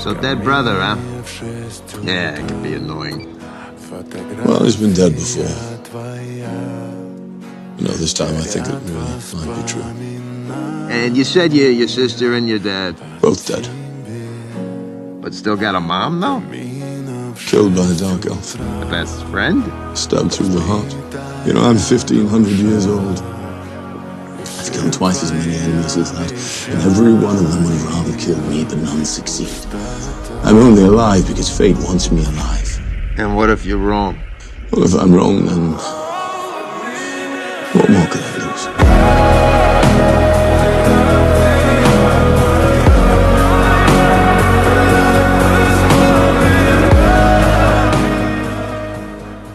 So dead brother, huh? Yeah, it can be annoying. Well, he's been dead before. You know, this time I think it really might be true. And you said your sister and your dad. Both dead. But still got a mom, though? Killed by a dark elf. A best friend? Stabbed through the heart. You know, I'm 1,500 years old. I've killed twice as many enemies as that, and every one of them would rather kill me, but none succeed. I'm only alive because fate wants me alive. And what if you're wrong? Well, if I'm wrong, then what more could I lose?